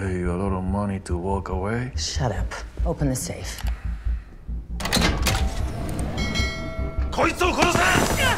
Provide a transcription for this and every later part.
pay you a lot of money to walk away? Shut up. Open the safe. こいつを殺せ!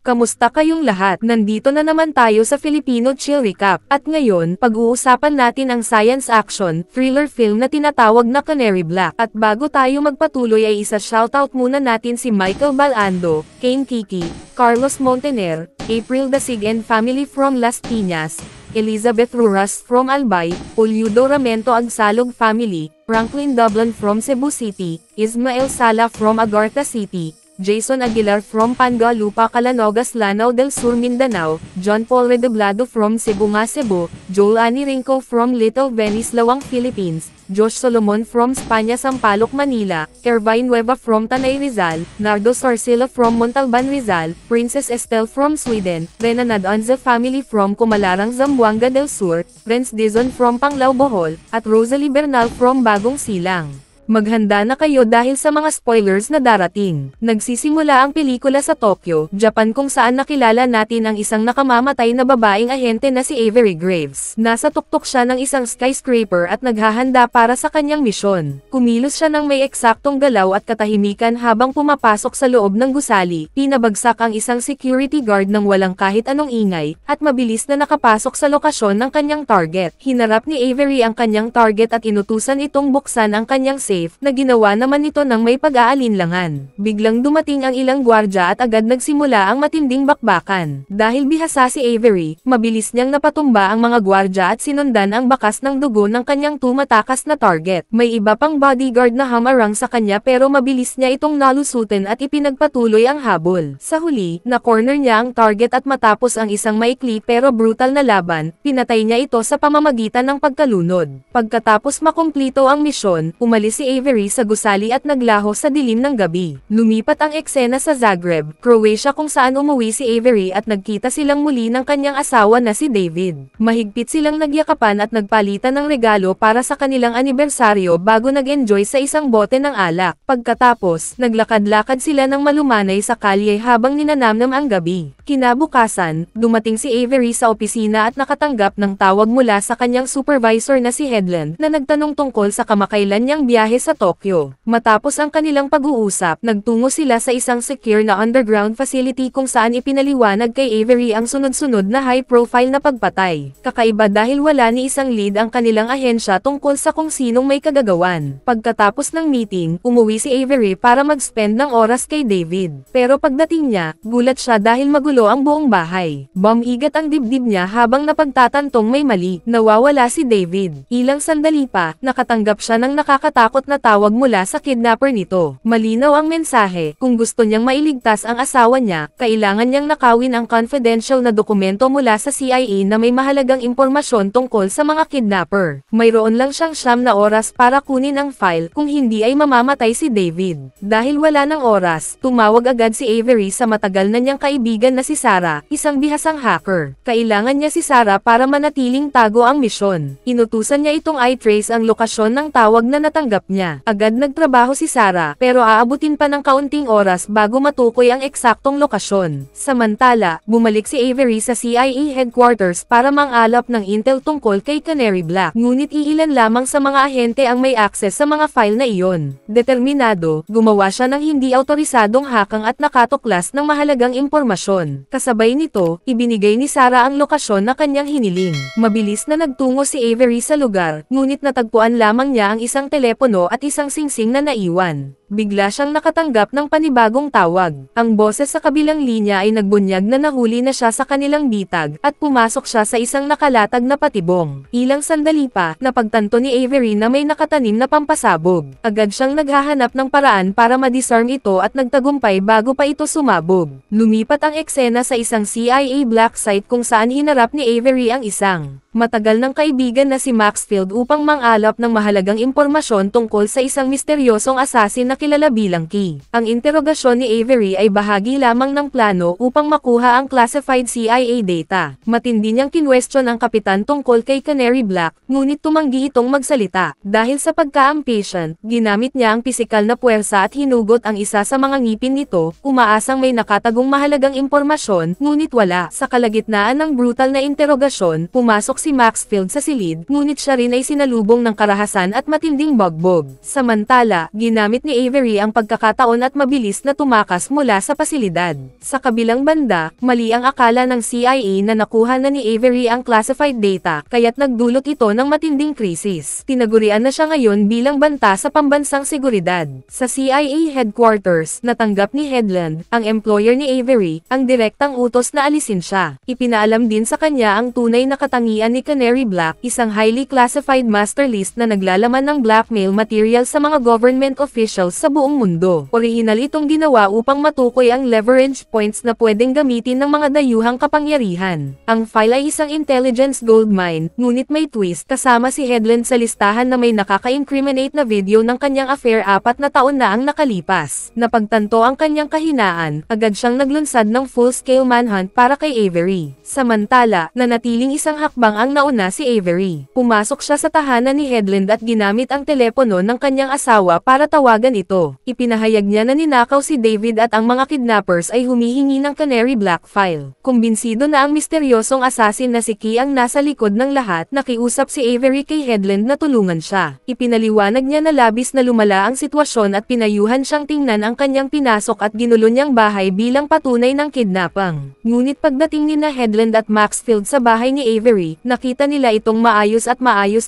Kamusta kayong lahat? Nandito na naman tayo sa Filipino Chill Recap. At ngayon, pag-uusapan natin ang science action, thriller film na tinatawag na Canary Black. At bago tayo magpatuloy ay isa-shoutout muna natin si Michael Balando, Kane Kiki, Carlos Montaner, April Dasig and family from Las Piñas, Elizabeth Ruras from Albay, Ulyudo Ramento Agsalog family, Franklin Dublin from Cebu City, Ismael Sala from Agartha City, Jason Aguilar from Pangalupa Calanogas Lanao del Sur Mindanao, John Paul Redoblado from Cebu nga Cebu, Joel Ani Rinco from Little Venice Lawang Philippines, Josh Solomon from Spanya Sampaloc Manila, Ervine Nueva from Tanay Rizal, Nardo Sarcila from Montalban Rizal, Princess Estelle from Sweden, Renanad Anza family from Kumalarang Zamboanga del Sur, Renz Dizon from Panglao Bohol, at Rosalie Bernal from Bagong Silang. Maghanda na kayo dahil sa mga spoilers na darating. Nagsisimula ang pelikula sa Tokyo, Japan kung saan nakilala natin ang isang nakamamatay na babaeng ahente na si Avery Graves. Nasa tuktok siya ng isang skyscraper at naghahanda para sa kanyang misyon. Kumilos siya ng may eksaktong galaw at katahimikan habang pumapasok sa loob ng gusali. Pinabagsak ang isang security guard ng walang kahit anong ingay, at mabilis na nakapasok sa lokasyon ng kanyang target. Hinarap ni Avery ang kanyang target at inutusan itong buksan ang kanyang safe, na ginawa naman ito ng may pag-aalinlangan. Biglang dumating ang ilang gwardya at agad nagsimula ang matinding bakbakan. Dahil bihasa si Avery, mabilis niyang napatumba ang mga gwardya at sinundan ang bakas ng dugo ng kanyang tumatakas na target. May iba pang bodyguard na hamarang sa kanya pero mabilis niya itong nalusutin at ipinagpatuloy ang habol. Sa huli, na-corner niya ang target at matapos ang isang maikli pero brutal na laban, pinatay niya ito sa pamamagitan ng pagkalunod. Pagkatapos makumplito ang misyon, umalis si Avery sa gusali at naglaho sa dilim ng gabi. Lumipat ang eksena sa Zagreb, Croatia kung saan umuwi si Avery at nagkita silang muli ng kanyang asawa na si David. Mahigpit silang nagyakapan at nagpalitan ng regalo para sa kanilang anibersaryo bago nag-enjoy sa isang bote ng alak. Pagkatapos, naglakad-lakad sila ng malumanay sa kalye habang ninanamnam ang gabi. Kinabukasan, dumating si Avery sa opisina at nakatanggap ng tawag mula sa kanyang supervisor na si Headland na nagtanong tungkol sa kamakailan niyang biyahe sa Tokyo. Matapos ang kanilang pag-uusap, nagtungo sila sa isang secure na underground facility kung saan ipinaliwanag kay Avery ang sunod-sunod na high-profile na pagpatay. Kakaiba dahil wala ni isang lead ang kanilang ahensya tungkol sa kung sinong may kagagawan. Pagkatapos ng meeting, umuwi si Avery para mag-spend ng oras kay David. Pero pagdating niya, gulat siya dahil magulo ang buong bahay. Bumigat ang dibdib niya habang napagtatantong may mali. Nawawala si David. Ilang sandali pa, nakatanggap siya ng nakakatakot na tawag mula sa kidnapper nito. Malinaw ang mensahe, kung gusto niyang mailigtas ang asawa niya, kailangan niyang nakawin ang confidential na dokumento mula sa CIA na may mahalagang impormasyon tungkol sa mga kidnapper. Mayroon lang siyang 9 na oras para kunin ang file, kung hindi ay mamamatay si David. Dahil wala ng oras, tumawag agad si Avery sa matagal na niyang kaibigan na si Sarah, isang bihasang hacker. Kailangan niya si Sarah para manatiling tago ang misyon. Inutusan niya itong i-trace ang lokasyon ng tawag na natanggap niya. Agad nagtrabaho si Sarah, pero aabutin pa ng kaunting oras bago matukoy ang eksaktong lokasyon. Samantala, bumalik si Avery sa CIA headquarters para mangalap ng intel tungkol kay Canary Black. Ngunit iilan lamang sa mga ahente ang may access sa mga file na iyon. Determinado, gumawa siya ng hindi autorisadong hakang at nakatuklas ng mahalagang impormasyon. Kasabay nito, ibinigay ni Sarah ang lokasyon na kanyang hiniling. Mabilis na nagtungo si Avery sa lugar, ngunit natagpuan lamang niya ang isang telepono at isang singsing na naiwan. bigla siyang nakatanggap ng panibagong tawag. Ang boses sa kabilang linya ay nagbunyag na nahuli na siya sa kanilang bitag, at pumasok siya sa isang nakalatag na patibong. Ilang sandali pa, napagtanto ni Avery na may nakatanim na pampasabog. Agad siyang naghahanap ng paraan para ma-disarm ito at nagtagumpay bago pa ito sumabog. Lumipat ang eksena sa isang CIA black site kung saan hinarap ni Avery ang isang matagal ng kaibigan na si Maxfield upang mangalap ng mahalagang impormasyon tungkol sa isang misteryosong assassin na kilala bilang Key. Ang interogasyon ni Avery ay bahagi lamang ng plano upang makuha ang classified CIA data. Matindi niyang kinwestiyon ang kapitan tungkol kay Canary Black, ngunit tumanggi itong magsalita. Dahil sa pagka-impatient, ginamit niya ang pisikal na puwersa at hinugot ang isa sa mga ngipin nito, umaasang may nakatagong mahalagang impormasyon, ngunit wala. Sa kalagitnaan ng brutal na interogasyon, pumasok si Maxfield sa silid, ngunit siya rin ay sinalubong ng karahasan at matinding bagbog. Samantala, ginamit ni Avery ang pagkakataon at mabilis na tumakas mula sa pasilidad. Sa kabilang banda, mali ang akala ng CIA na nakuha na ni Avery ang classified data, kaya't nagdulot ito ng matinding krisis. Tinagurian na siya ngayon bilang banta sa pambansang seguridad. Sa CIA headquarters, natanggap ni Headland, ang employer ni Avery, ang direktang utos na alisin siya. Ipinaalam din sa kanya ang tunay na katangian ni Canary Black, isang highly classified master list na naglalaman ng blackmail material sa mga government officials sa buong mundo. Orihinal itong ginawa upang matukoy ang leverage points na pwedeng gamitin ng mga dayuhang kapangyarihan. Ang file ay isang intelligence goldmine, ngunit may twist, kasama si Headland sa listahan na may nakaka-incriminate na video ng kanyang affair 4 na taon na ang nakalipas. Napagtanto ang kanyang kahinaan, agad siyang naglunsad ng full-scale manhunt para kay Avery. Samantala, nanatiling isang hakbang ang nauna si Avery. Pumasok siya sa tahanan ni Headland at ginamit ang telepono ng kanyang asawa para tawagan ito. Ipinahayag niya na ninakaw si David at ang mga kidnappers ay humihingi ng Canary Black file. Kumbinsido na ang misteryosong assassin na si Key ang nasa likod ng lahat, nakiusap si Avery kay Headland na tulungan siya. Ipinaliwanag niya na labis na lumala ang sitwasyon at pinayuhan siyang tingnan ang kanyang pinasok at ginulo niyang bahay bilang patunay ng kidnapang. Ngunit pagdating ni Headland at Maxfield sa bahay ni Avery, nakita nila itong maayos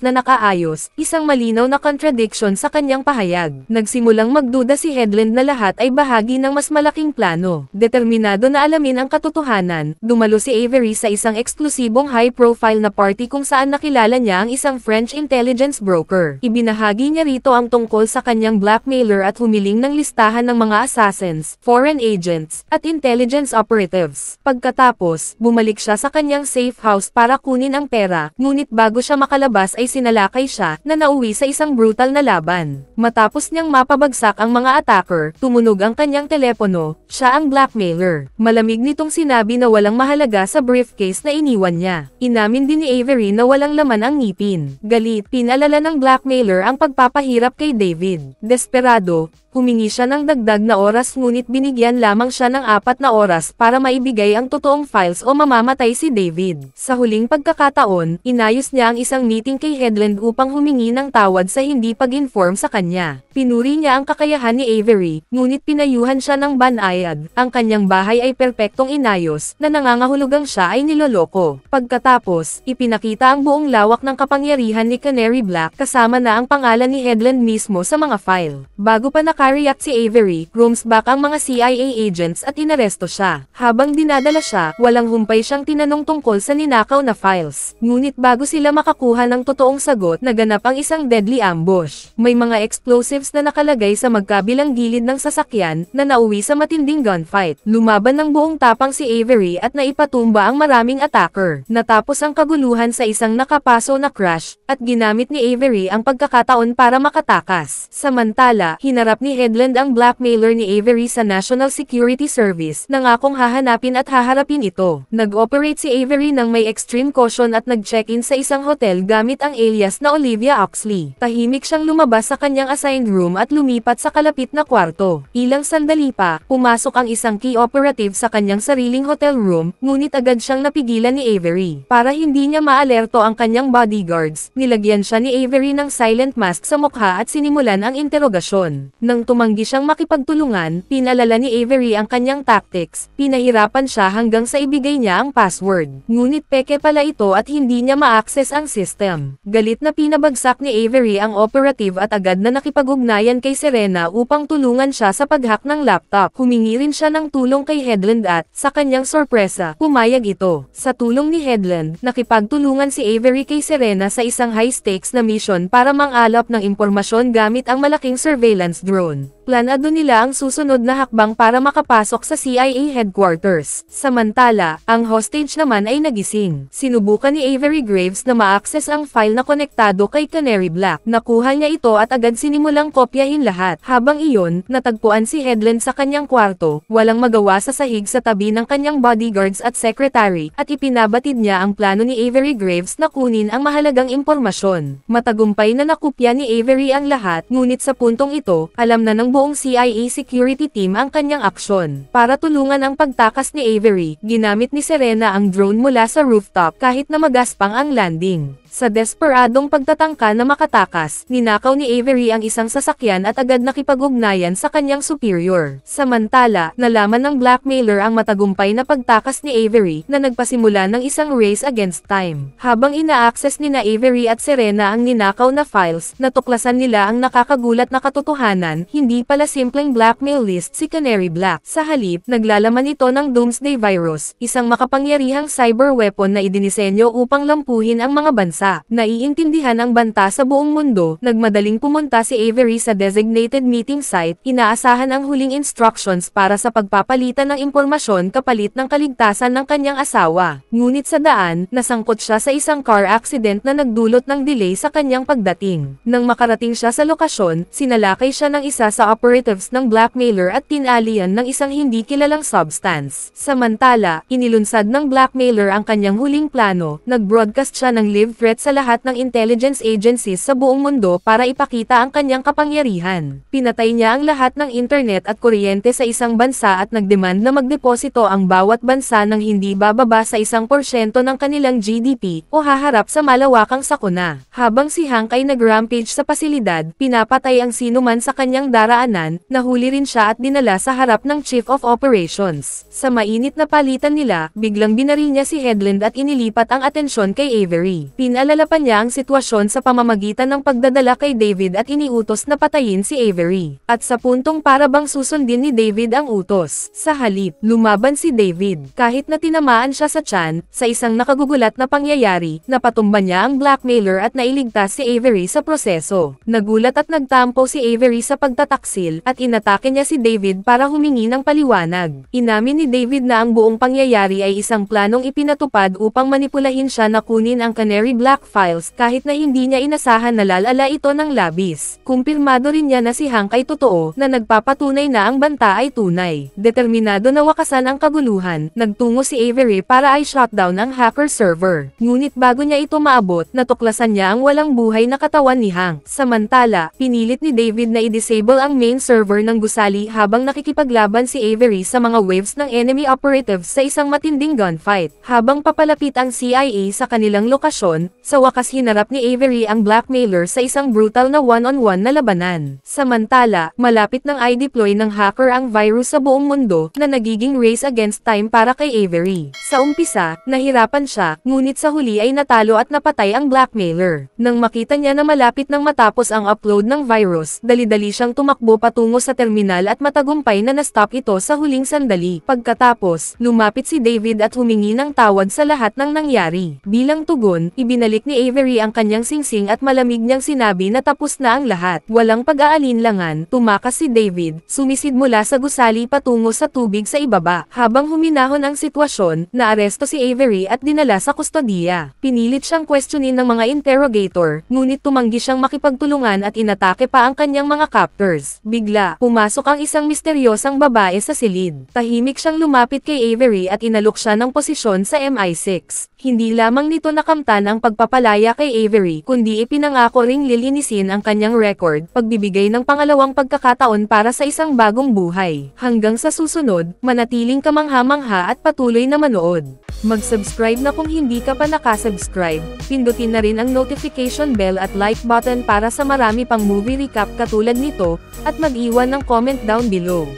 na nakaayos, isang malinaw na contradiction sa kanyang pahayag. Nagsimulang magduda si Headland na lahat ay bahagi ng mas malaking plano. Determinado na alamin ang katotohanan, dumalo si Avery sa isang eksklusibong high-profile na party kung saan nakilala niya ang isang French intelligence broker. Ibinahagi niya rito ang tungkol sa kanyang blackmailer at humiling ng listahan ng mga assassins, foreign agents, at intelligence operatives. Pagkatapos, bumalik siya sa kanyang safe house para kunin ang pera, ngunit bago siya makalabas ay sinalakay siya, na nauwi sa isang brutal na laban. Matapos niyang mapabagsak ang mga attacker, tumunog ang kanyang telepono, siya ang blackmailer. Malamig nitong sinabi na walang mahalaga sa briefcase na iniwan niya. Inamin din ni Avery na walang laman ang ngipin. Galit, pinalala ng blackmailer ang pagpapahirap kay David. Desperado, humingi siya ng dagdag na oras ngunit binigyan lamang siya ng 4 na oras para maibigay ang totoong files o mamamatay si David. Sa huling pagkakataon, inayos niya ang isang meeting kay Headland upang humingi ng tawad sa hindi pag-inform sa kanya. Pinuri niya ang kakayahan ni Avery, ngunit pinayuhan siya ng banayad. Ang kanyang bahay ay perpektong inayos, na nangangahulugang siya ay niloloko. Pagkatapos, ipinakita ang buong lawak ng kapangyarihan ni Canary Black kasama na ang pangalan ni Headland mismo sa mga file. Bago pa nakareact si Avery, rooms back ang mga CIA agents at inaresto siya. Habang dinadala siya, walang humpay siyang tinanong tungkol sa ninakaw na files. Ngunit bago sila makakuha ng totoong sagot, naganap ang isang deadly ambush. May mga explosives na nakalagay sa magkabilang gilid ng sasakyan, na nauwi sa matinding gunfight. Lumaban ng buong tapang si Avery at naipatumba ang maraming attacker. Natapos ang kaguluhan sa isang nakapaso na crash, at ginamit ni Avery ang pagkakataon para makatakas. Samantala, hinarap ni Headland ang blackmailer ni Avery sa National Security Service, nangakong hahanapin at haharapin ito. Nag-operate si Avery ng may extreme caution at nag-check-in sa isang hotel gamit ang alias na Olivia Oxley. Tahimik siyang lumabas sa kanyang assigned room at lumipat sa kalapit na kwarto. Ilang sandali pa, pumasok ang isang key operative sa kanyang sariling hotel room, ngunit agad siyang napigilan ni Avery. Para hindi niya maalerto ang kanyang bodyguards, nilagyan siya ni Avery ng silent mask sa mukha at sinimulan ang interogasyon. Nang Nang tumanggi siyang makipagtulungan, pinalala ni Avery ang kanyang tactics, pinahirapan siya hanggang sa ibigay niya ang password. Ngunit peke pala ito at hindi niya ma-access ang system. Galit na pinabagsak ni Avery ang operative at agad na nakipag-ugnayan kay Serena upang tulungan siya sa pag-hack ng laptop. Humingi rin siya ng tulong kay Headland at, sa kanyang sorpresa, pumayag ito. Sa tulong ni Headland, nakipagtulungan si Avery kay Serena sa isang high-stakes na mission para mang-alap ng impormasyon gamit ang malaking surveillance drone. Planado nila ang susunod na hakbang para makapasok sa CIA headquarters. Samantala, ang hostage naman ay nagising. Sinubukan ni Avery Graves na ma-access ang file na konektado kay Canary Black. Nakuha niya ito at agad sinimulang kopyahin lahat. Habang iyon, natagpuan si Headland sa kanyang kwarto, walang magawa sa sahig sa tabi ng kanyang bodyguards at secretary, at ipinabatid niya ang plano ni Avery Graves na kunin ang mahalagang impormasyon. Matagumpay na nakopya ni Avery ang lahat, ngunit sa puntong ito, alam na ng buong CIA security team ang kanyang aksyon. Para tulungan ang pagtakas ni Avery, ginamit ni Serena ang drone mula sa rooftop kahit na magaspang ang landing. Sa desperadong pagtatangka na makatakas, ninakaw ni Avery ang isang sasakyan at agad nakipag-ugnayan sa kanyang superior. Samantala, nalaman ng blackmailer ang matagumpay na pagtakas ni Avery na nagpasimula ng isang race against time. Habang ina-access ni Avery at Serena ang ninakaw na files, natuklasan nila ang nakakagulat na katotohanan, hindi pala simpleng blackmail list si Canary Black. Sa halip, naglalaman ito ng Doomsday Virus, isang makapangyarihang cyber weapon na idinisenyo upang lampuhin ang mga bansa. Naiintindihan ang banta sa buong mundo, nagmadaling pumunta si Avery sa designated meeting site, inaasahan ang huling instructions para sa pagpapalitan ng impormasyon kapalit ng kaligtasan ng kanyang asawa. Ngunit sa daan, nasangkot siya sa isang car accident na nagdulot ng delay sa kanyang pagdating. Nang makarating siya sa lokasyon, sinalakay siya ng isa sa operatives ng blackmailer at tinalian ng isang hindi kilalang substance. Samantala, inilunsad ng blackmailer ang kanyang huling plano, nag-broadcast siya ng live threat sa lahat ng intelligence agencies sa buong mundo para ipakita ang kanyang kapangyarihan. Pinatay niya ang lahat ng internet at kuryente sa isang bansa at nagdemand na magdeposito ang bawat bansa ng hindi bababa sa 1% ng kanilang GDP o haharap sa malawakang sakuna. Habang si Hank ay nag-rampage sa pasilidad, pinapatay ang sinuman sa kanyang daraanan, nahuli rin siya at dinala sa harap ng Chief of Operations. Sa mainit na palitan nila, biglang binaril niya si Headland at inilipat ang atensyon kay Avery. Pinalala pa niya ang sitwasyon sa pamamagitan ng pagdadala kay David at iniutos na patayin si Avery. At sa puntong para bang susundin ni David ang utos, sa halip, lumaban si David. Kahit na tinamaan siya sa tiyan, sa isang nakagugulat na pangyayari, napatumba niya ang blackmailer at nailigtas si Avery sa proseso. Nagulat at nagtampo si Avery sa pagtataksil, at inatake niya si David para humingi ng paliwanag. Inamin ni David na ang buong pangyayari ay isang planong ipinatupad upang manipulahin siya na kunin ang Canary Black files kahit na hindi niya inasahan na lalala ito ng labis. Kumpirmado rin niya na si Hank ay totoo, na nagpapatunay na ang banta ay tunay. Determinado na wakasan ang kaguluhan, nagtungo si Avery para ay shutdown ang hacker server. Ngunit bago niya ito maabot, natuklasan niya ang walang buhay na katawan ni Hank. Samantala, pinilit ni David na i-disable ang main server ng gusali habang nakikipaglaban si Avery sa mga waves ng enemy operatives sa isang matinding gunfight. Habang papalapit ang CIA sa kanilang lokasyon, sa wakas hinarap ni Avery ang blackmailer sa isang brutal na one-on-one na labanan. Samantala, malapit nang i-deploy ng hacker ang virus sa buong mundo na nagiging race against time para kay Avery. Sa umpisa, nahirapan siya, ngunit sa huli ay natalo at napatay ang blackmailer. Nang makita niya na malapit nang matapos ang upload ng virus, dali-dali siyang tumakbo patungo sa terminal at matagumpay na na-stop ito sa huling sandali. Pagkatapos, lumapit si David at humingi ng tawad sa lahat ng nangyari. Bilang tugon, ibinalik ni Avery ang kanyang singsing at malamig niyang sinabi na tapos na ang lahat. Walang pag-aalinlangan, tumakas si David, sumisid mula sa gusali patungo sa tubig sa ibaba. Habang huminahon ang sitwasyon, naaresto si Avery at dinala sa kustodiya. Pinilit siyang questionin ng mga interrogator, ngunit tumanggi siyang makipagtulungan at inatake pa ang kanyang mga captors. Bigla, pumasok ang isang misteryosang babae sa silid. Tahimik siyang lumapit kay Avery at inalok siya ng posisyon sa MI6. Hindi lamang nito nakamtan ang pagpapalaya kay Avery, kundi ipinangako ring lilinisin ang kanyang record, pagbibigay ng pangalawang pagkakataon para sa isang bagong buhay. Hanggang sa susunod, manatiling kamangha-mangha at patuloy na manood. Mag-subscribe na kung hindi ka pa nakasubscribe, pindutin na rin ang notification bell at like button para sa marami pang movie recap katulad nito, at mag-iwan ng comment down below.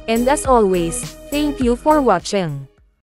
And as always, thank you for watching.